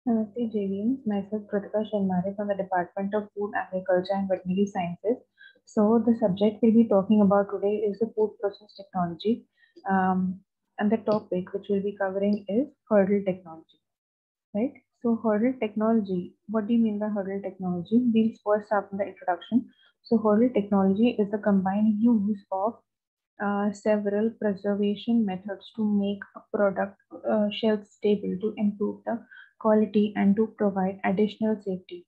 Namaste, JVM. Myself, Kritika Sharmare from the Department of Food, Agriculture and Veterinary Sciences. So, the subject we'll be talking about today is the food process technology. And the topic which we'll be covering is hurdle technology, right? So, hurdle technology, what do you mean by hurdle technology? We'll first start from the introduction. So, hurdle technology is the combined use of several preservation methods to make a product shelf stable, to improve the quality and to provide additional safety.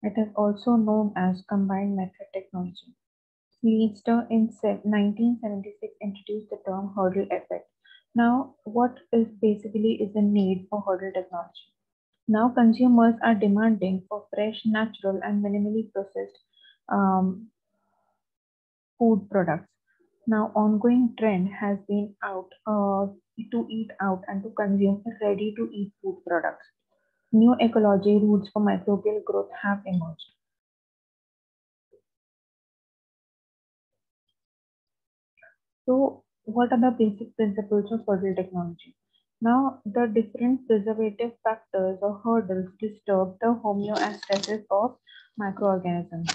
It is also known as combined method technology. Leadster in 1976 introduced the term hurdle effect. Now, what is basically is the need for hurdle technology? Now, consumers are demanding for fresh, natural, and minimally processed um, food products. Now, ongoing trend has been out to eat out and to consume ready-to-eat food products. New ecology routes for microbial growth have emerged. So, what are the basic principles of hurdle technology? Now, the different preservative factors or hurdles disturb the homeostasis of microorganisms.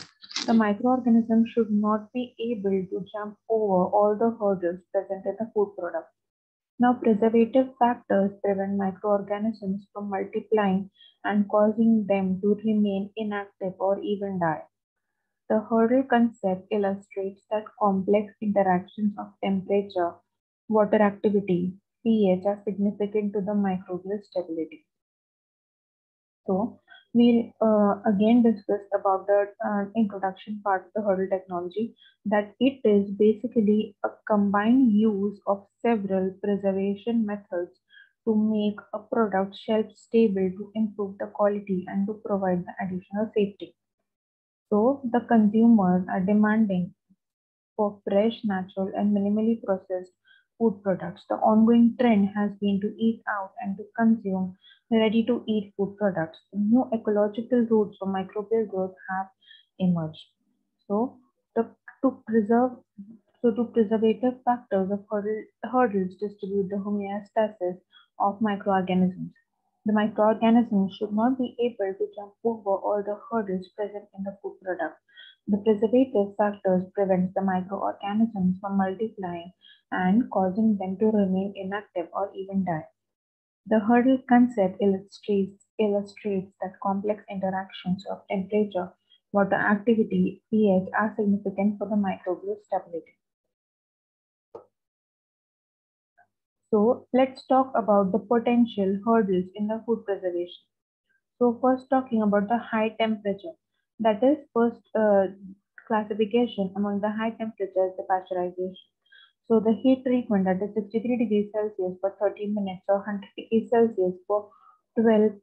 The microorganism should not be able to jump over all the hurdles present in the food product. Now, preservative factors prevent microorganisms from multiplying and causing them to remain inactive or even die. The hurdle concept illustrates that complex interactions of temperature, water activity, pH are significant to the microbial stability. So, we'll again discuss about the introduction part of the hurdle technology, that it is basically a combined use of several preservation methods to make a product shelf stable, to improve the quality and to provide the additional safety. So the consumers are demanding for fresh, natural, and minimally processed food products. The ongoing trend has been to eat out and to consume ready-to-eat food products. New ecological routes for microbial growth have emerged. So, the, to preserve to preservative factors of hurdles distribute the homeostasis of microorganisms. The microorganisms should not be able to jump over all the hurdles present in the food product. The preservative factors prevent the microorganisms from multiplying and causing them to remain inactive or even die. The hurdle concept illustrates that complex interactions of temperature, water activity, pH are significant for the microbial stability. So let's talk about the potential hurdles in the food preservation. So first talking about the high temperature, that is first classification among the high temperatures, the pasteurization. So the heat treatment, that is 63 degrees Celsius for 30 minutes or 100 degrees Celsius for 12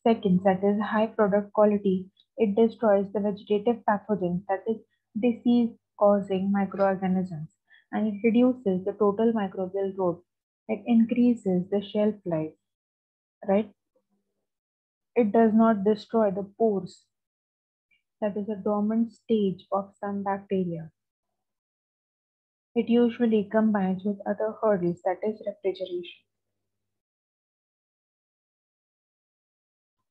seconds, that is high product quality. It destroys the vegetative pathogens, that is disease causing microorganisms, and it reduces the total microbial load. It increases the shelf life, right? It does not destroy the pores, that is a dormant stage of some bacteria. It usually combines with other hurdles, that is refrigeration.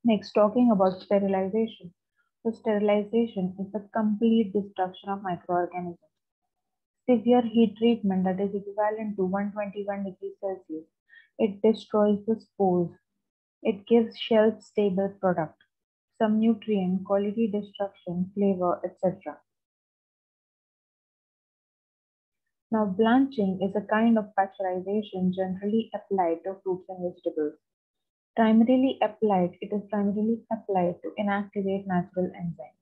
Next, talking about sterilization. So sterilization is the complete destruction of microorganisms. Severe heat treatment, that is equivalent to 121 degrees Celsius. It destroys the spores. It gives shelf stable product, some nutrient, quality destruction, flavor, etc. Now, blanching is a kind of pasteurization generally applied to fruits and vegetables. It is primarily applied to inactivate natural enzymes.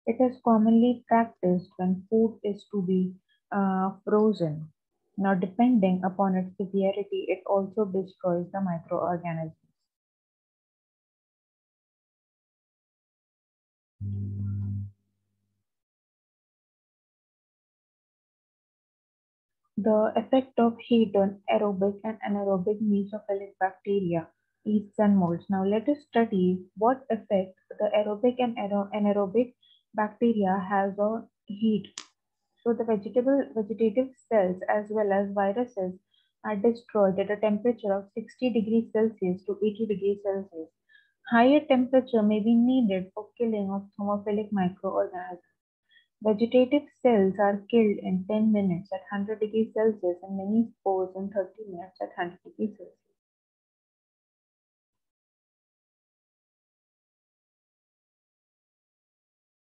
It is commonly practiced when food is to be frozen. Now, depending upon its severity, it also destroys the microorganisms. The effect of heat on aerobic and anaerobic mesophilic bacteria, yeasts and molds. Now let us study what effect the aerobic and anaerobic bacteria has on heat. So the vegetative cells as well as viruses are destroyed at a temperature of 60 degrees Celsius to 80 degrees Celsius. Higher temperature may be needed for killing of thermophilic microorganisms. Vegetative cells are killed in 10 minutes at 100 degrees Celsius and many spores in 30 minutes at 100 degrees Celsius.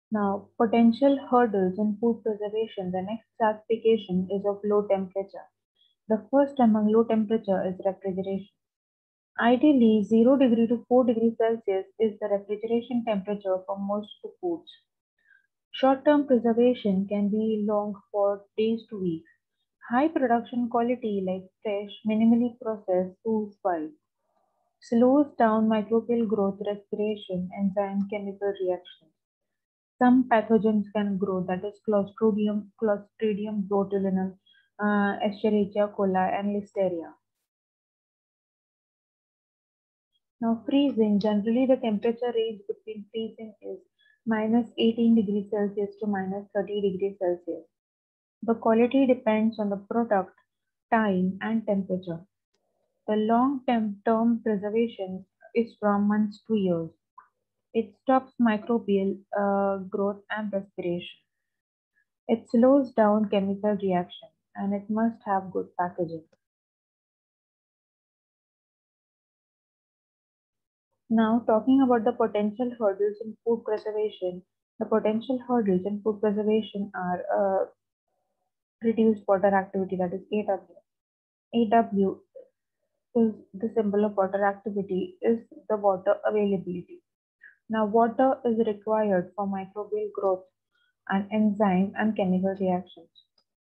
Now, potential hurdles in food preservation. The next classification is of low temperature. The first among low temperature is refrigeration. Ideally, 0 degree to 4 degrees Celsius is the refrigeration temperature for most foods. Short-term preservation can be long for days to weeks. High production quality like fresh, minimally processed foods fine. Slows down microbial growth, respiration, enzyme chemical reactions. Some pathogens can grow, that is Clostridium botulinum, Escherichia coli, and Listeria. Now, freezing, generally the temperature range between freezing is minus 18 degrees Celsius to minus 30 degrees Celsius. The quality depends on the product, time, and temperature. The long-term preservation is from months to years. It stops microbial growth and respiration. It slows down chemical reaction and it must have good packaging. Now, talking about the potential hurdles in food preservation, the potential hurdles in food preservation are reduced water activity, that is AW. AW is the symbol of water activity, is the water availability. Now, water is required for microbial growth and enzyme and chemical reactions.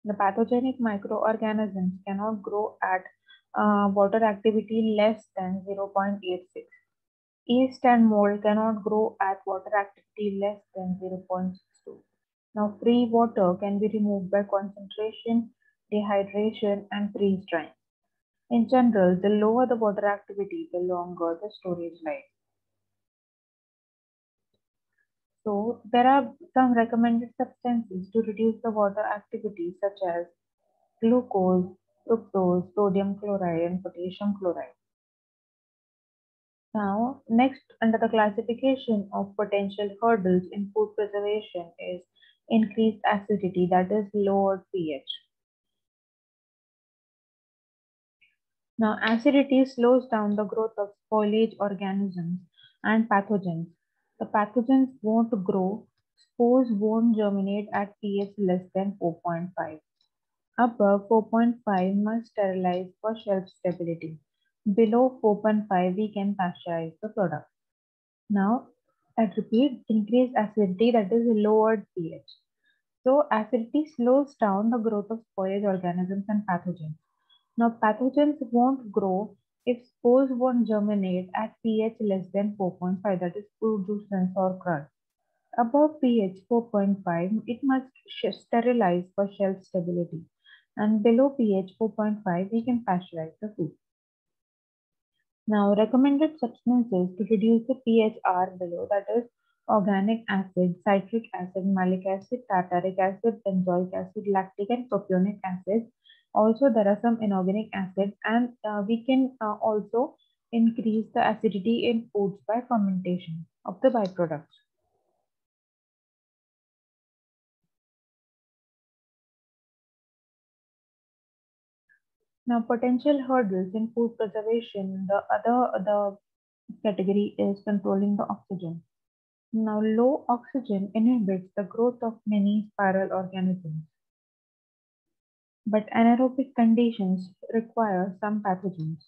The pathogenic microorganisms cannot grow at water activity less than 0.86. Yeast and mold cannot grow at water activity less than 0.62. Now, free water can be removed by concentration, dehydration, and freeze drying. In general, the lower the water activity, the longer the storage life. So, there are some recommended substances to reduce the water activity, such as glucose, fructose, sodium chloride, and potassium chloride. Now, next under the classification of potential hurdles in food preservation is increased acidity, that is lowered pH. Now, acidity slows down the growth of foliage organisms and pathogens. The pathogens won't grow, spores won't germinate at pH less than 4.5. Above 4.5 must sterilize for shelf stability. Below 4.5 we can pasteurize the product. Now, I repeat, increased acidity, that is lowered pH. So, acidity slows down the growth of spoilage organisms and pathogens. Now, pathogens won't grow if spores won't germinate at pH less than 4.5, that is pudescence or crud. Above pH 4.5, it must sterilize for shelf stability. And below pH 4.5, we can pasteurize the food. Now, recommended substances to reduce the pH are below, that is organic acid, citric acid, malic acid, tartaric acid, benzoic acid, lactic and propionic acid. Also, there are some inorganic acids, and we can also increase the acidity in foods by fermentation of the byproducts. Now, potential hurdles in food preservation, the category is controlling the oxygen. Now, low oxygen inhibits the growth of many spiral organisms, but anaerobic conditions require some pathogens.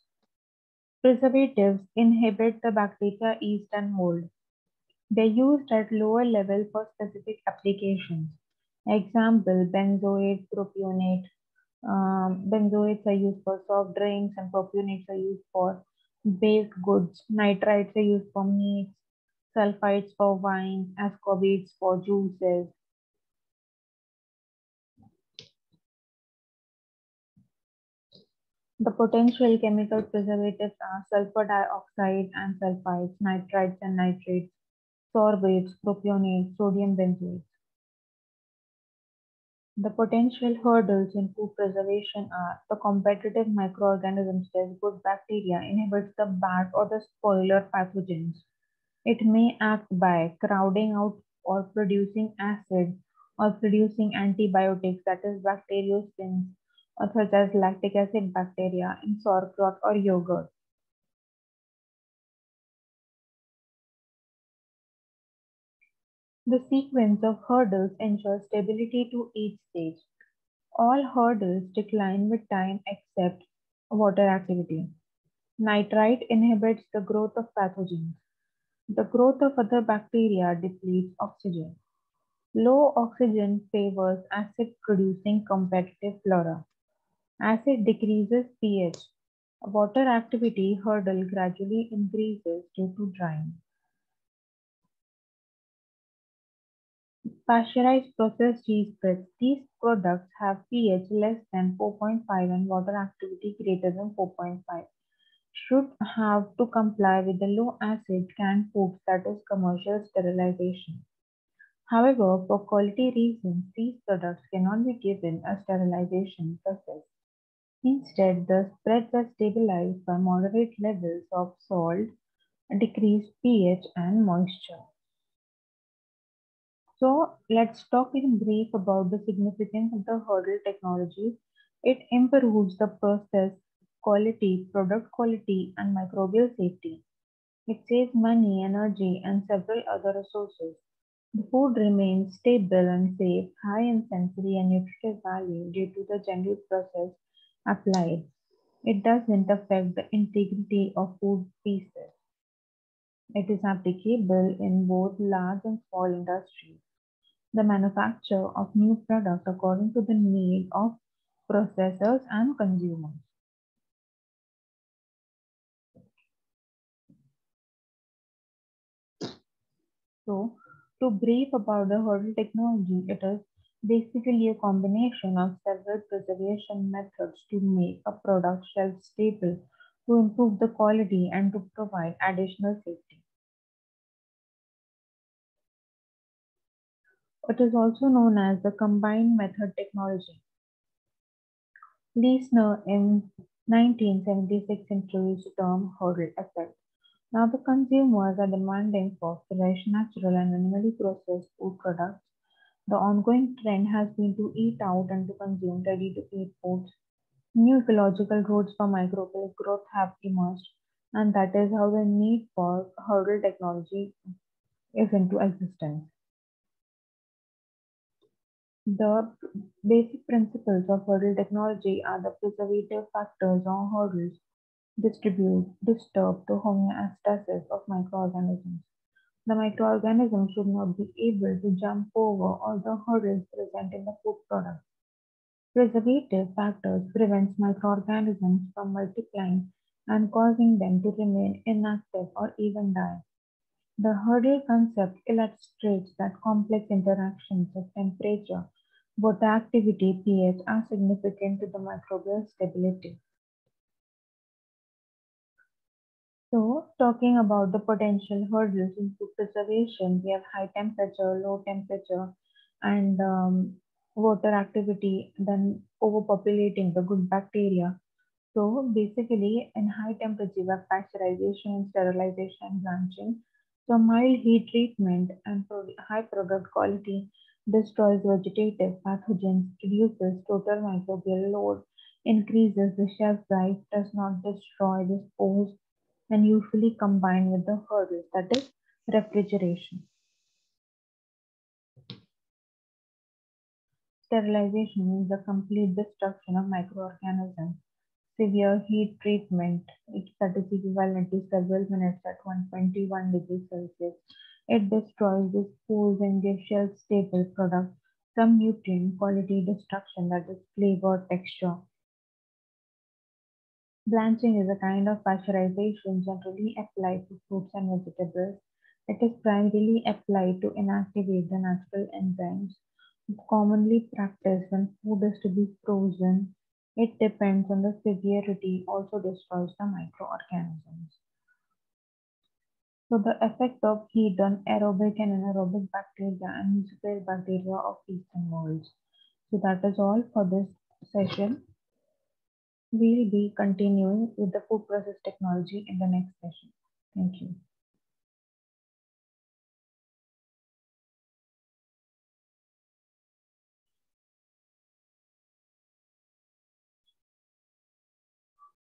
Preservatives inhibit the bacteria, yeast, and mold. They're used at lower level for specific applications. Example, benzoate, propionate. Benzoates are used for soft drinks and propionates are used for baked goods. Nitrites are used for meats, sulfites for wine, ascorbates for juices. The potential chemical preservatives are sulfur dioxide and sulfides, nitrites and nitrates, sorbates, propionates, sodium benzoates. The potential hurdles in food preservation are the competitive microorganisms, as good bacteria inhibits the bad or the spoiler pathogens. It may act by crowding out or producing acid or producing antibiotics, that is bacteriocins, or such as lactic acid bacteria in sauerkraut or yogurt. The sequence of hurdles ensures stability to each stage. All hurdles decline with time except water activity. Nitrite inhibits the growth of pathogens. The growth of other bacteria depletes oxygen. Low oxygen favors acid-producing competitive flora. Acid decreases pH. Water activity hurdle gradually increases due to drying. Pasteurized processed cheese spreads. These products have pH less than 4.5 and water activity greater than 4.5. Should have to comply with the low acid canned foods, that is commercial sterilization. However, for quality reasons, these products cannot be given a sterilization process. Instead, the spreads are stabilized by moderate levels of salt, decreased pH, and moisture. So, let's talk in brief about the significance of the hurdle technology. It improves the process quality, product quality, and microbial safety. It saves money, energy, and several other resources. The food remains stable and safe, high in sensory and nutritive value due to the general process applied. It doesn't affect the integrity of food pieces. It is applicable in both large and small industries. The manufacture of new products according to the need of processors and consumers. So, to brief about the hurdle technology, it is basically a combination of several preservation methods to make a product shelf stable, to improve the quality, and to provide additional safety. It is also known as the combined method technology. Leisner in 1976 introduced the term hurdle effect. Now the consumers are demanding for fresh, natural, and minimally processed food products. The ongoing trend has been to eat out and to consume ready-to-eat foods. New ecological routes for microbial growth have emerged, and that is how the need for hurdle technology is into existence. The basic principles of hurdle technology are the preservative factors or hurdles disturb the homeostasis of microorganisms. The microorganism should not be able to jump over all the hurdles present in the food product. Preservative factors prevents microorganisms from multiplying and causing them to remain inactive or even die. The hurdle concept illustrates that complex interactions of temperature, water activity, pH are significant to the microbial stability. So, talking about the potential hurdles in food preservation, we have high temperature, low temperature, and water activity, then overpopulating the good bacteria. So, basically, in high temperature, we have pasteurization and sterilization and blanching. So, mild heat treatment and high product quality destroys vegetative pathogens, reduces total microbial load, increases the shelf life, does not destroy the spores, and usually combined with the hurdles, that is refrigeration. Sterilization means the complete destruction of microorganisms. Severe heat treatment, that is equivalent to several minutes at 121 degrees Celsius. It destroys the spores and gives shelf stable product some nutrient quality destruction, that is flavor, texture. Blanching is a kind of pasteurization generally applied to fruits and vegetables. It is primarily applied to inactivate the natural enzymes. Commonly practiced when food is to be frozen. It depends on the severity, also destroys the microorganisms. So the effect of heat on aerobic and anaerobic bacteria and musical bacteria of yeast and molds. So that is all for this session. We'll be continuing with the food process technology in the next session. Thank you.